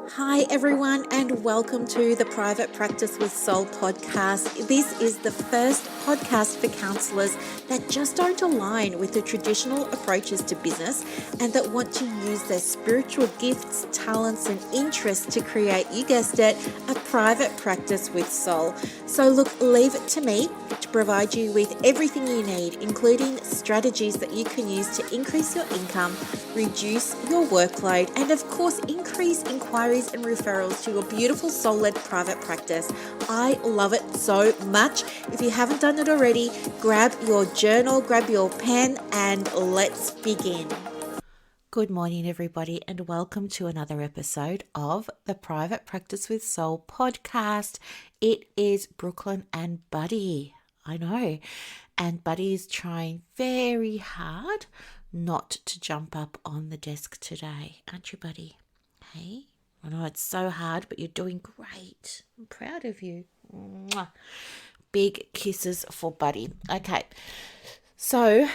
Hi, everyone, and welcome to the Private Practice with Soul podcast. This is the first podcast for counselors that just don't align with the traditional approaches to business and that want to use their spiritual gifts, talents, and interests to create, you guessed it, a private practice with soul. So, look, leave it to me to provide you with everything you need, including strategies that you can use to increase your income, reduce your workload, and of course, increase inquiries and referrals to your beautiful soul-led private practice. I love it so much. If you haven't done it already, grab your journal, grab your pen, and let's begin. Good morning, everybody, and welcome to another episode of the Private Practice with Soul podcast. It is Brooklyn and Buddy. I know. And Buddy is trying very hard not to jump up on the desk today. Aren't you, Buddy? Hey? I know it's so hard, but you're doing great. I'm proud of you. Mwah. Big kisses for Buddy. Okay. So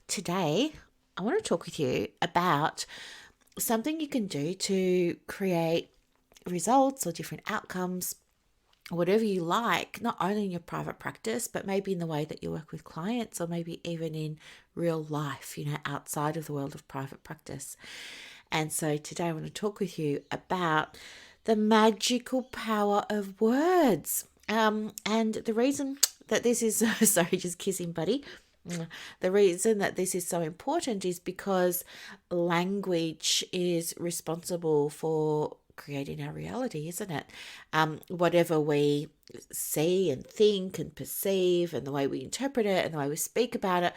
today I want to talk with you about something you can do to create results or different outcomes, whatever you like, not only in your private practice, but maybe in the way that you work with clients or maybe even in real life, outside of the world of private practice. And so today I want to talk with you about the magical power of words. And the reason that this is, sorry, just kissing Buddy. The reason that this is so important is because language is responsible for creating our reality, isn't it? Whatever we see and think and perceive and the way we interpret it and the way we speak about it,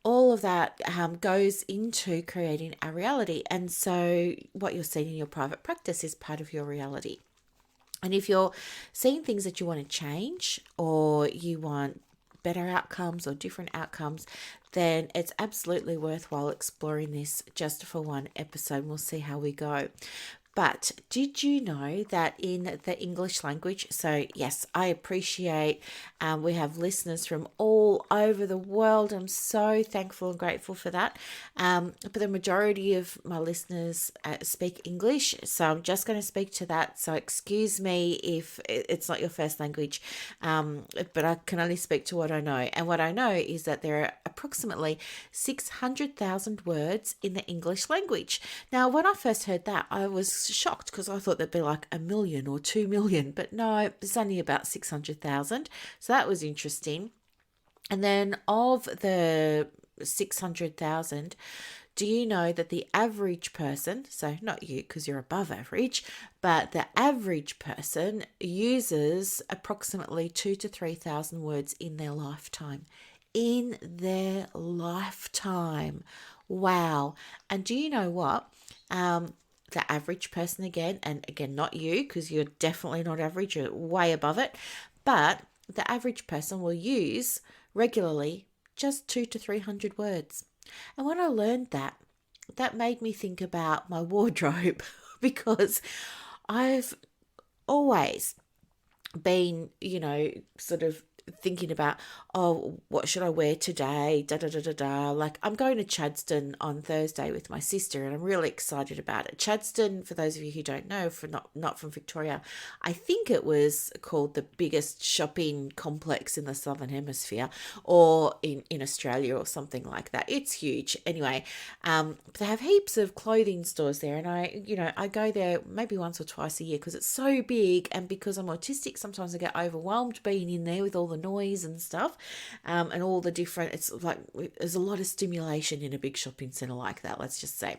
all of that goes into creating our reality. And so what you're seeing in your private practice is part of your reality. And if you're seeing things that you want to change or you want better outcomes or different outcomes, then it's absolutely worthwhile exploring this just for one episode. We'll see how we go. But did you know that in the English language, so yes, I appreciate we have listeners from all over the world. I'm so thankful and grateful for that. But the majority of my listeners speak English, so I'm just going to speak to that. So excuse me if it's not your first language, but I can only speak to what I know. And what I know is that there are approximately 600,000 words in the English language. Now, when I first heard that, I was shocked because I thought there'd be like 1 million or 2 million, but no, it's only about 600,000. So that was interesting. And then of the 600,000, do you know that the average person, so not you because you're above average, but the average person uses approximately 2,000 to 3,000 words in their lifetime? In their lifetime. Wow. And do you know what? The average person again, and again, not you, because you're definitely not average, you're way above it, but the average person will use regularly just 200 to 300 words. And when I learned that, that made me think about my wardrobe because I've always been, sort of thinking about, oh, what should I wear today? Da da da da da. Like, I'm going to Chadstone on Thursday with my sister, and I'm really excited about it. Chadstone, for those of you who don't know, for not from Victoria, I think it was called the biggest shopping complex in the Southern Hemisphere, or in Australia or something like that. It's huge. Anyway, they have heaps of clothing stores there, and I go there maybe once or twice a year because it's so big, and because I'm autistic, sometimes I get overwhelmed being in there with all the noise and stuff, and all the different, it's like there's a lot of stimulation in a big shopping centre like that, let's just say.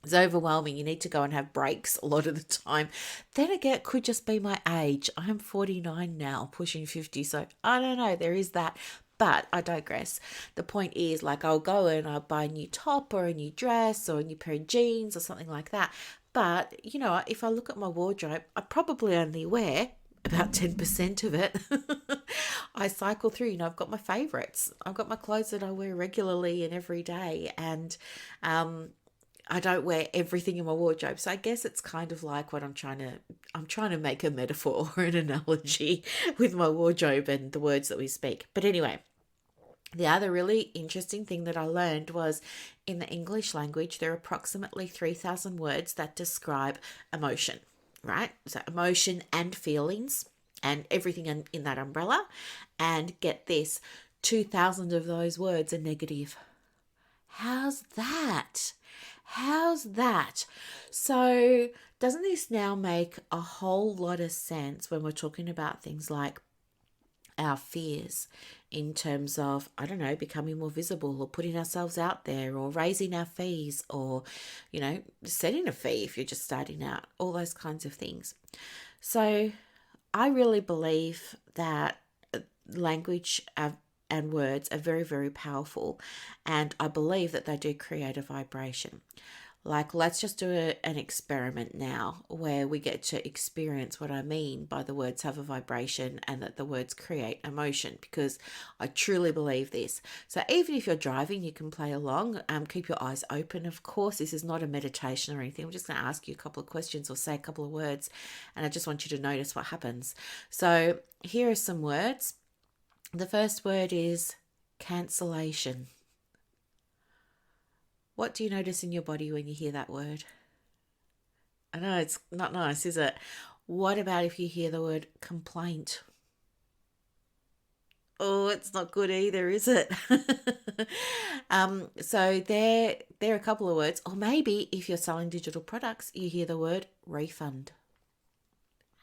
It's overwhelming. You need to go and have breaks a lot of the time. Then again, it could just be my age. I'm 49 now, pushing 50, so I don't know, there is that. But I digress. The point is, like, I'll go and I'll buy a new top or a new dress or a new pair of jeans or something like that. But, if I look at my wardrobe, I probably only wear about 10% of it. I cycle through, I've got my favorites. I've got my clothes that I wear regularly and every day. And I don't wear everything in my wardrobe. So I guess it's kind of like I'm trying to make a metaphor or an analogy with my wardrobe and the words that we speak. But anyway, the other really interesting thing that I learned was in the English language, there are approximately 3,000 words that describe emotion. right? So emotion and feelings and everything in that umbrella. And get this, 2,000 of those words are negative. How's that? How's that? So, doesn't this now make a whole lot of sense when we're talking about things like our fears in terms of, I don't know, becoming more visible or putting ourselves out there or raising our fees or, setting a fee if you're just starting out, all those kinds of things. So I really believe that language and words are very, very powerful. And I believe that they do create a vibration. Like, let's just do an experiment now where we get to experience what I mean by the words have a vibration and that the words create emotion, because I truly believe this. So even if you're driving, you can play along. Keep your eyes open. Of course, this is not a meditation or anything. I'm just going to ask you a couple of questions or say a couple of words, and I just want you to notice what happens. So here are some words. The first word is cancellation. What do you notice in your body when you hear that word? I know it's not nice, is it? What about if you hear the word complaint? Oh, it's not good either, is it? So there are a couple of words. Or maybe if you're selling digital products, you hear the word refund.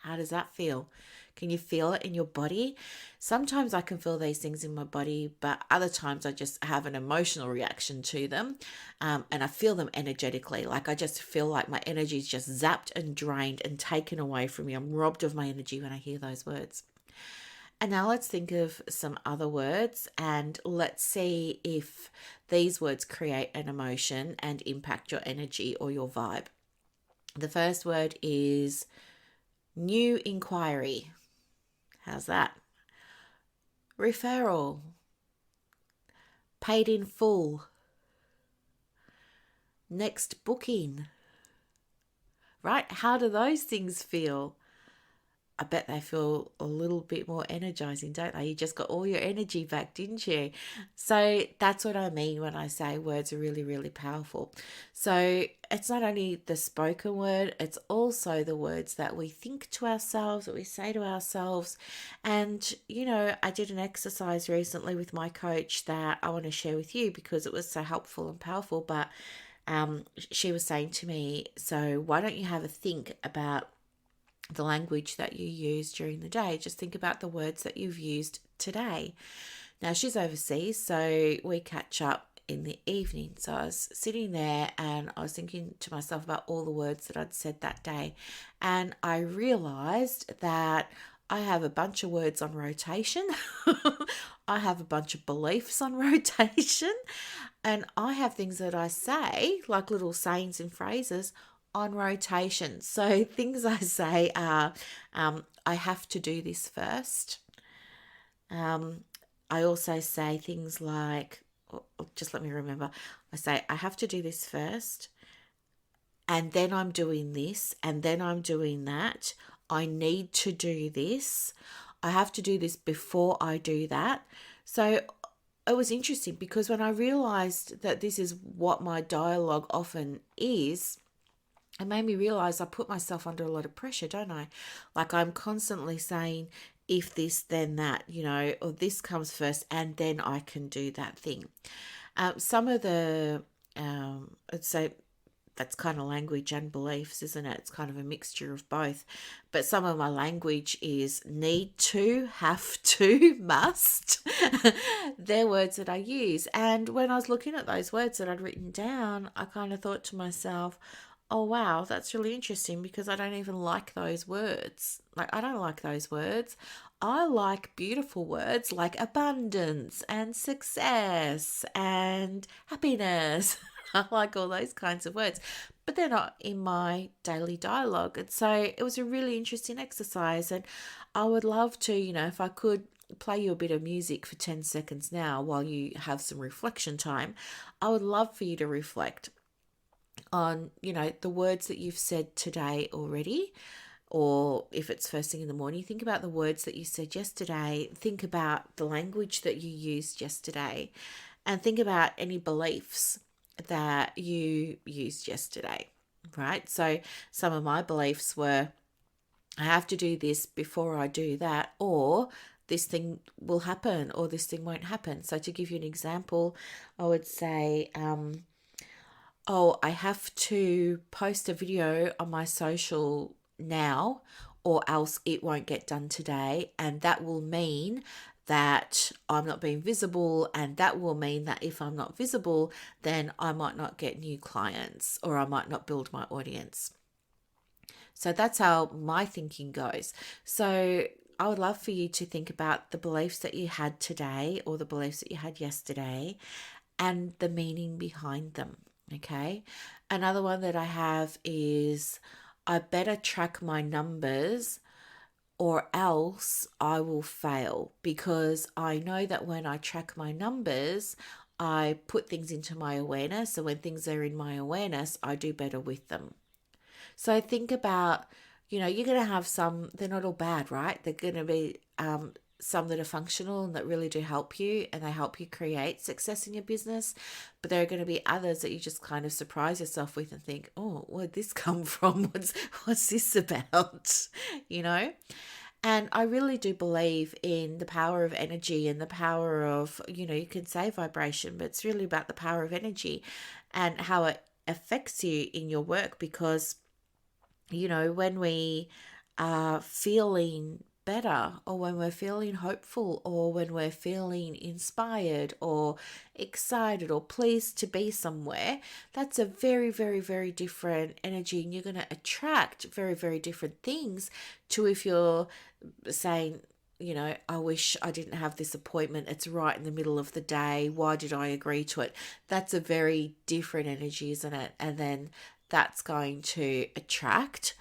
How does that feel? Can you feel it in your body? Sometimes I can feel these things in my body, but other times I just have an emotional reaction to them, and I feel them energetically. Like I just feel like my energy is just zapped and drained and taken away from me. I'm robbed of my energy when I hear those words. And now let's think of some other words and let's see if these words create an emotion and impact your energy or your vibe. The first word is new inquiry. How's that? Referral. Paid in full. Next booking. Right? How do those things feel? I bet they feel a little bit more energizing, don't they? You just got all your energy back, didn't you? So that's what I mean when I say words are really, really powerful. So it's not only the spoken word, it's also the words that we think to ourselves, that we say to ourselves. And, I did an exercise recently with my coach that I want to share with you because it was so helpful and powerful. But she was saying to me, so why don't you have a think about the language that you use during the day? Just think about the words that you've used today. Now, she's overseas, so we catch up in the evening. So I was sitting there and I was thinking to myself about all the words that I'd said that day. And I realized that I have a bunch of words on rotation. I have a bunch of beliefs on rotation. And I have things that I say, like little sayings and phrases, on rotation. So things I say are, I have to do this first. I also say things like, just let me remember. I say, I have to do this first, and then I'm doing this, and then I'm doing that. I need to do this. I have to do this before I do that. So it was interesting because when I realized that this is what my dialogue often is, it made me realize I put myself under a lot of pressure, don't I? Like I'm constantly saying, if this, then that, or this comes first and then I can do that thing. Some of the, I'd say that's kind of language and beliefs, isn't it? It's kind of a mixture of both. But some of my language is need to, have to, must. They're words that I use. And when I was looking at those words that I'd written down, I kind of thought to myself, oh, wow, that's really interesting because I don't even like those words. Like, I don't like those words. I like beautiful words like abundance and success and happiness. I like all those kinds of words, but they're not in my daily dialogue. And so it was a really interesting exercise. And I would love to, if I could play you a bit of music for 10 seconds now while you have some reflection time, I would love for you to reflect on, the words that you've said today already, or if it's first thing in the morning, think about the words that you said yesterday, think about the language that you used yesterday, and think about any beliefs that you used yesterday, right? So some of my beliefs were, I have to do this before I do that, or this thing will happen, or this thing won't happen. So, to give you an example, I would say, oh, I have to post a video on my social now, or else it won't get done today. And that will mean that I'm not being visible. And that will mean that if I'm not visible, then I might not get new clients, or I might not build my audience. So that's how my thinking goes. So I would love for you to think about the beliefs that you had today, or the beliefs that you had yesterday, and the meaning behind them. Okay. Another one that I have is, I better track my numbers or else I will fail, because I know that when I track my numbers, I put things into my awareness. So when things are in my awareness, I do better with them. So think about, you're going to have some, they're not all bad, right? They're going to be some that are functional and that really do help you, and they help you create success in your business. But there are going to be others that you just kind of surprise yourself with and think, oh, where'd this come from? What's this about? And I really do believe in the power of energy and the power of, you can say vibration, but it's really about the power of energy and how it affects you in your work. Because when we are feeling better, or when we're feeling hopeful, or when we're feeling inspired or excited or pleased to be somewhere, that's a very, very, very different energy. And you're going to attract very, very different things to if you're saying, I wish I didn't have this appointment. It's right in the middle of the day. Why did I agree to it? That's a very different energy, isn't it? And then that's going to attract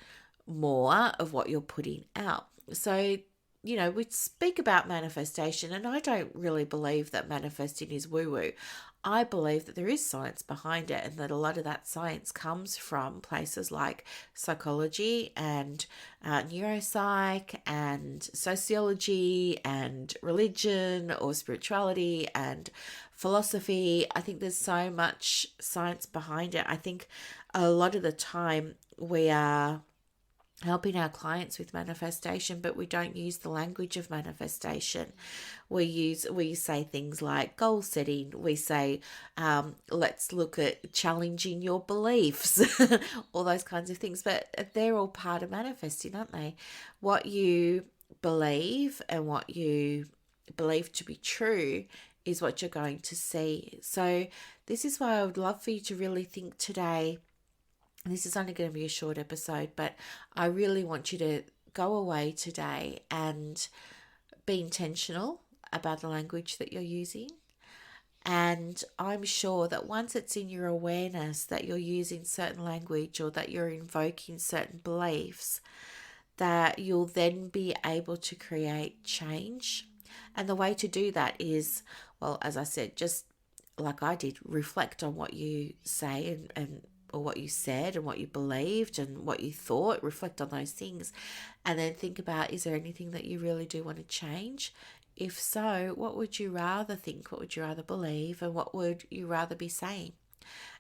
more of what you're putting out. So, we speak about manifestation, and I don't really believe that manifesting is woo-woo. I believe that there is science behind it, and that a lot of that science comes from places like psychology and neuropsych and sociology and religion or spirituality and philosophy. I think there's so much science behind it. I think a lot of the time we are helping our clients with manifestation, but we don't use the language of manifestation. We say things like goal setting. We say, let's look at challenging your beliefs, all those kinds of things. But they're all part of manifesting, aren't they? What you believe and what you believe to be true is what you're going to see. So this is why I would love for you to really think today. This is only going to be a short episode, but I really want you to go away today and be intentional about the language that you're using. And I'm sure that once it's in your awareness that you're using certain language, or that you're invoking certain beliefs, that you'll then be able to create change. And the way to do that is, well, as I said, just like I did, reflect on what you say and or what you said and what you believed and what you thought. Reflect on those things, and then think about, is there anything that you really do want to change? If so, what would you rather think? What would you rather believe? And what would you rather be saying?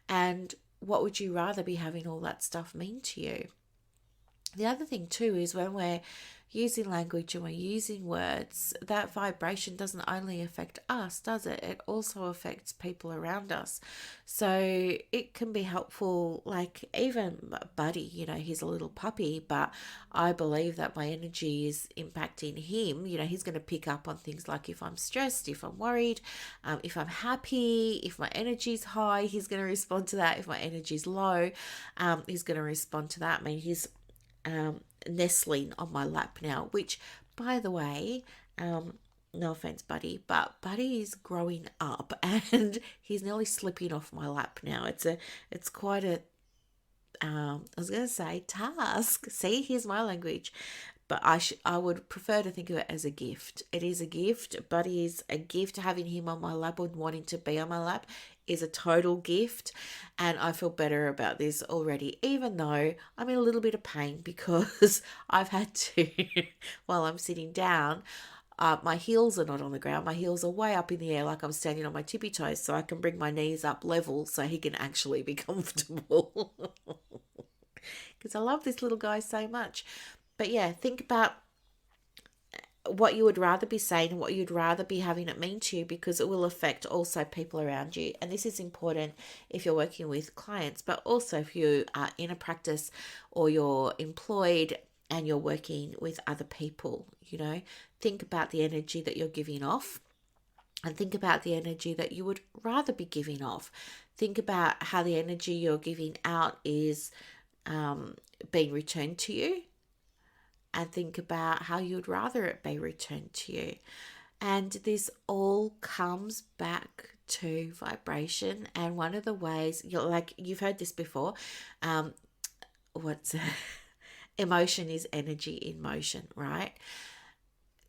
And what would you rather be having all that stuff mean to you? The other thing too is, when we're using language and we're using words, that vibration doesn't only affect us, does it? It also affects people around us. So it can be helpful, like even Buddy, he's a little puppy, but I believe that my energy is impacting him. He's going to pick up on things like if I'm stressed, if I'm worried, if I'm happy, if my energy's high, he's going to respond to that. If my energy's low, he's going to respond to that. I mean, he's nestling on my lap now, which, by the way, no offense, Buddy, but Buddy is growing up and he's nearly slipping off my lap now. It's quite a I was going to say task. See, here's my language. But I would prefer to think of it as a gift. It is a gift. Buddy is a gift. Having him on my lap and wanting to be on my lap is a total gift. And I feel better about this already, even though I'm in a little bit of pain because I've had to, while I'm sitting down, my heels are not on the ground. My heels are way up in the air, like I'm standing on my tippy toes, so I can bring my knees up level so he can actually be comfortable. Because I love this little guy so much. But yeah, think about what you would rather be saying and what you'd rather be having it mean to you, because it will affect also people around you. And this is important if you're working with clients, but also if you are in a practice or you're employed and you're working with other people. Think about the energy that you're giving off, and think about the energy that you would rather be giving off. Think about how the energy you're giving out is being returned to you, and think about how you'd rather it be returned to you. And this all comes back to vibration. And one of the ways, you've heard this before, what's emotion is energy in motion, right?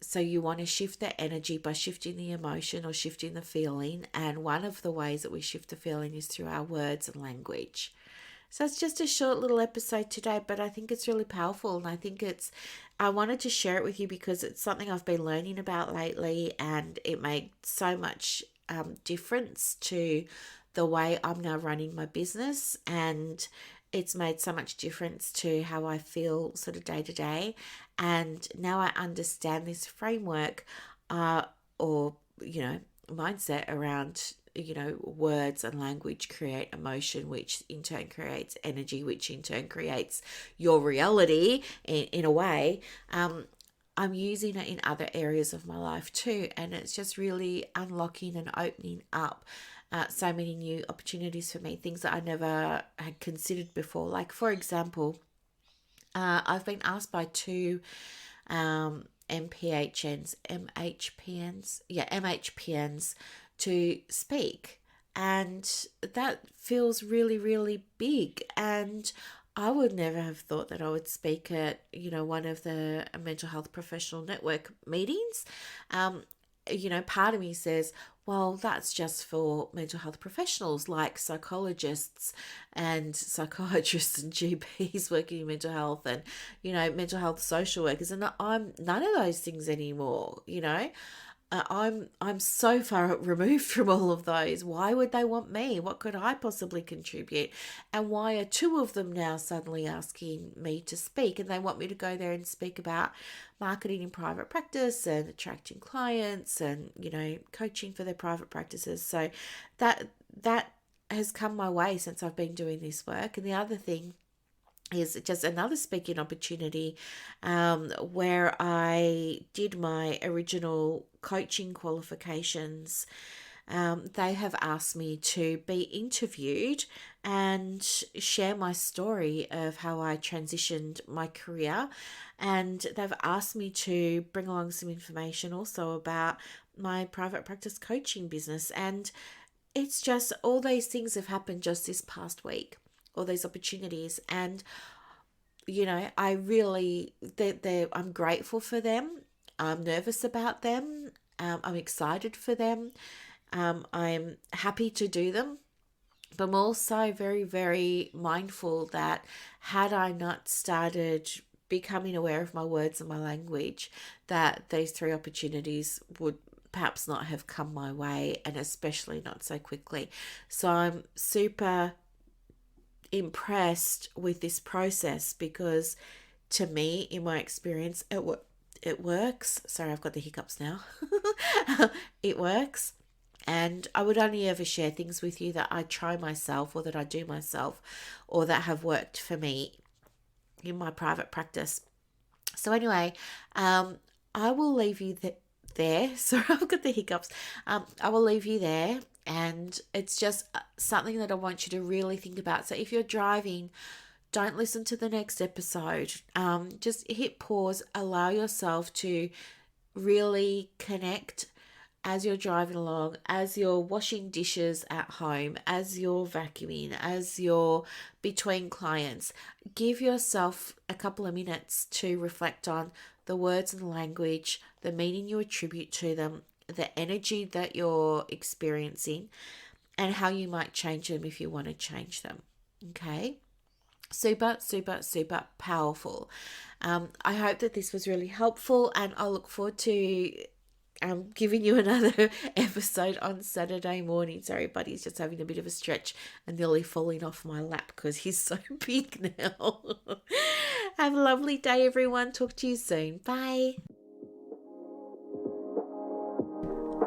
So you want to shift the energy by shifting the emotion or shifting the feeling. And one of the ways that we shift the feeling is through our words and language. So it's just a short little episode today, but I think it's really powerful. And I wanted to share it with you because it's something I've been learning about lately, and it made so much difference to the way I'm now running my business. And it's made so much difference to how I feel sort of day to day. And now I understand this framework or mindset around words and language create emotion, which in turn creates energy, which in turn creates your reality in a way. I'm using it in other areas of my life too, and it's just really unlocking and opening up so many new opportunities for me, things that I never had considered before. Like, for example, I've been asked by two MHPNs to speak, and that feels really, really big. And I would never have thought that I would speak at one of the mental health professional network meetings. Part of me says, well, that's just for mental health professionals like psychologists and psychiatrists and GPs working in mental health, and mental health social workers, and I'm none of those things anymore. I'm so far removed from all of those. Why would they want me? What could I possibly contribute? And why are two of them now suddenly asking me to speak? And they want me to go there and speak about marketing in private practice and attracting clients and, coaching for their private practices. So that has come my way since I've been doing this work. And the other thing is just another speaking opportunity where I did my original coaching qualifications. They have asked me to be interviewed and share my story of how I transitioned my career. And they've asked me to bring along some information also about my private practice coaching business. And it's just all these things have happened just this past week, all these opportunities. And I really, I'm grateful for them. I'm nervous about them. I'm excited for them. I'm happy to do them. But I'm also very, very mindful that had I not started becoming aware of my words and my language, that these three opportunities would perhaps not have come my way, and especially not so quickly. So I'm super impressed with this process because, to me, in my experience, it works. Sorry, I've got the hiccups now. It works. And I would only ever share things with you that I try myself or that I do myself or that have worked for me in my private practice. So anyway, I will leave you there. Sorry, I've got the hiccups. I will leave you there. And it's just something that I want you to really think about. So if you're driving, don't listen to the next episode. Just hit pause, allow yourself to really connect as you're driving along, as you're washing dishes at home, as you're vacuuming, as you're between clients. Give yourself a couple of minutes to reflect on the words and the language, the meaning you attribute to them, the energy that you're experiencing, and how you might change them if you want to change them. Okay? Super, super, super powerful. I hope that this was really helpful, and I look forward to giving you another episode on Saturday morning. Sorry, buddy's just having a bit of a stretch and nearly falling off my lap because he's so big now. Have a lovely day, everyone. Talk to you soon. Bye.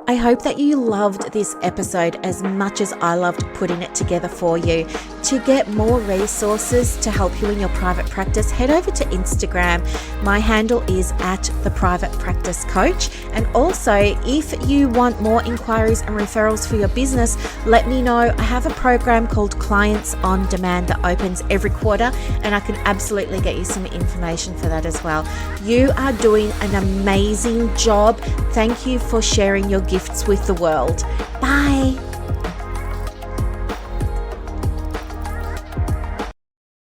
I hope that you loved this episode as much as I loved putting it together for you. To get more resources to help you in your private practice, head over to Instagram. My handle is @theprivatepracticecoach. And also, if you want more inquiries and referrals for your business, let me know. I have a program called Clients on Demand that opens every quarter, and I can absolutely get you some information for that as well. You are doing an amazing job. Thank you for sharing your gifts with the world. Bye.